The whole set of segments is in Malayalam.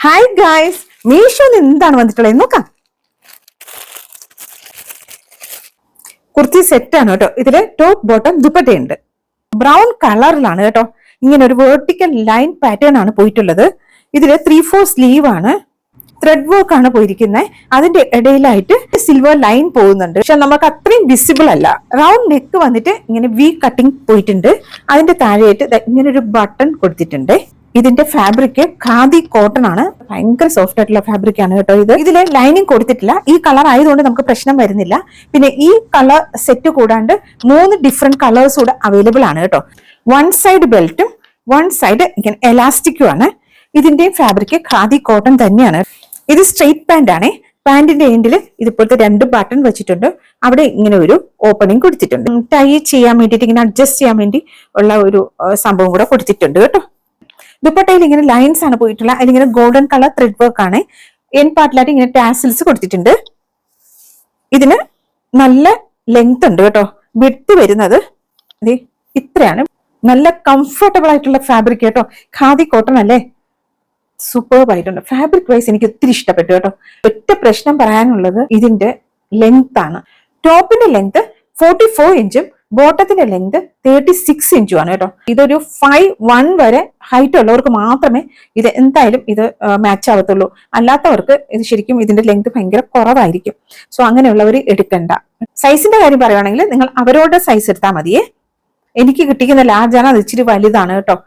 ഹായ് ഗായ്സ്, മീഷോന്ന് എന്താണ് വന്നിട്ടുള്ളത് നോക്കാം. കുർത്തി സെറ്റ് ആണ് കേട്ടോ. ഇതില് ടോപ്പ് ബോട്ടം ദുപ്പട്ടയുണ്ട്. ബ്രൗൺ കളറിലാണ് കേട്ടോ. ഇങ്ങനെ ഒരു വേർട്ടിക്കൽ ലൈൻ പാറ്റേൺ ആണ് പോയിട്ടുള്ളത്. ഇതില് 3/4 സ്ലീവ് ആണ്. ത്രെഡ് വർക്ക് ആണ് പോയിരിക്കുന്നത്. അതിന്റെ ഇടയിലായിട്ട് സിൽവർ ലൈൻ പോകുന്നുണ്ട്. പക്ഷെ നമുക്ക് അത്രയും വിസിബിൾ അല്ല. റൗണ്ട് നെക്ക് വന്നിട്ട് ഇങ്ങനെ വി കട്ടിങ് പോയിട്ടുണ്ട്. അതിന്റെ താഴെയായിട്ട് ഇങ്ങനെ ഒരു ബട്ടൺ കൊടുത്തിട്ടുണ്ട്. ഇതിന്റെ ഫാബ്രിക് ഖാദി കോട്ടൺ ആണ്. ഭയങ്കര സോഫ്റ്റ് ആയിട്ടുള്ള ഫാബ്രിക് ആണ് കേട്ടോ. ഇതില് ലൈനിങ് കൊടുത്തിട്ടില്ല. ഈ കളർ ആയതുകൊണ്ട് നമുക്ക് പ്രശ്നം വരുന്നില്ല. പിന്നെ ഈ കളർ സെറ്റ് കൂടാണ്ട് 3 ഡിഫറെന്റ് കളേഴ്സ് കൂടെ അവൈലബിൾ ആണ് കേട്ടോ. വൺ സൈഡ് ബെൽറ്റും വൺ സൈഡ് ഇങ്ങനെ എലാസ്റ്റിക്കും ആണ്. ഇതിന്റെ ഫാബ്രിക് ഖാദി കോട്ടൺ തന്നെയാണ്. ഇത് സ്ട്രെയിറ്റ് പാന്റ് ആണ്. പാന്റിന്റെ എൻഡിൽ ഇതുപോലത്തെ 2 ബട്ടൺ വെച്ചിട്ടുണ്ട്. അവിടെ ഇങ്ങനെ ഒരു ഓപ്പണിംഗ് കൊടുത്തിട്ടുണ്ട്. ടൈ ചെയ്യാൻ വേണ്ടിയിട്ട് ഇങ്ങനെ അഡ്ജസ്റ്റ് ചെയ്യാൻ വേണ്ടി ഉള്ള ഒരു സംഭവം കൂടെ കൊടുത്തിട്ടുണ്ട് കേട്ടോ. ദുപ്പട്ടയിൽ ഇങ്ങനെ ലൈൻസ് ആണ് പോയിട്ടുള്ള. അതിലിങ്ങനെ ഗോൾഡൻ കളർ ത്രെഡ് വർക്ക് ആണ്. എൻ പാർട്ടിലായിട്ട് ഇങ്ങനെ ടാസിൽസ് കൊടുത്തിട്ടുണ്ട്. ഇതിന് നല്ല ലെങ്ത് ഉണ്ട് കേട്ടോ. വിഡ്ത് വരുന്നത് ഇത്രയാണ്. നല്ല കംഫർട്ടബിൾ ആയിട്ടുള്ള ഫാബ്രിക് കേട്ടോ. ഖാദി കോട്ടൺ അല്ലേ, സൂപ്പർബ് ആയിട്ടുണ്ട്. ഫാബ്രിക് വൈസ് എനിക്ക് ഒത്തിരി ഇഷ്ടപ്പെട്ടു കേട്ടോ. ഒറ്റ പ്രശ്നം പറയാനുള്ളത് ഇതിന്റെ ലെങ്ത് ആണ്. ടോപ്പിന്റെ ലെങ്ത് 44 ഇഞ്ചും ബോട്ടത്തിന്റെ ലെങ്ത് 36 ഇഞ്ചും ആണ് കേട്ടോ. ഇതൊരു 5'1" വരെ ഹൈറ്റ് ഉള്ളവർക്ക് മാത്രമേ ഇത് എന്തായാലും ഇത് മാച്ച് ആവത്തുള്ളൂ. അല്ലാത്തവർക്ക് ഇത് ശരിക്കും ഇതിന്റെ ലെങ്ത് ഭയങ്കര കുറവായിരിക്കും. സോ അങ്ങനെയുള്ളവർ എടുക്കണ്ട. സൈസിന്റെ കാര്യം പറയുവാണെങ്കിൽ നിങ്ങൾ അവരോട് സൈസ് എടുത്താൽ മതിയേ. എനിക്ക് കിട്ടിക്കുന്ന ലാർജ് ആണ്. അത് ഇച്ചിരി വലുതാണ് കേട്ടോ.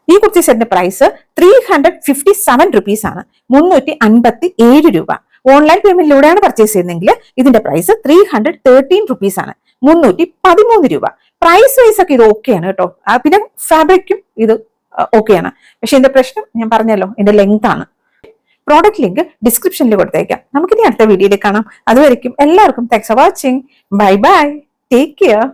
ഈ കുർത്തി സെറ്റിന്റെ പ്രൈസ് 357 റുപ്പീസ് ആണ്. 357 രൂപ. ഓൺലൈൻ പേയ്മെന്റിലൂടെയാണ് പർച്ചേസ് ചെയ്യുന്നതെങ്കിൽ ഇതിന്റെ പ്രൈസ് 313 റുപ്പീസ് ആണ്. 313 രൂപ. പ്രൈസ് വൈസ് ഒക്കെ ഇത് ഓക്കെയാണ് കേട്ടോ. പിന്നെ ഫാബ്രിക്കും ഇത് ഓക്കെയാണ്. പക്ഷെ ഇതിന്റെ പ്രശ്നം ഞാൻ പറഞ്ഞല്ലോ, ഇതിന്റെ ലെങ്ത് ആണ്. പ്രോഡക്റ്റ് ലിങ്ക് ഡിസ്ക്രിപ്ഷനിൽ കൊടുത്തേക്കാം. നമുക്കിനി അടുത്ത വീഡിയോയിൽ കാണാം. അതുവരെയ്ക്കും എല്ലാവർക്കും thanks for watching. Bye bye, take care.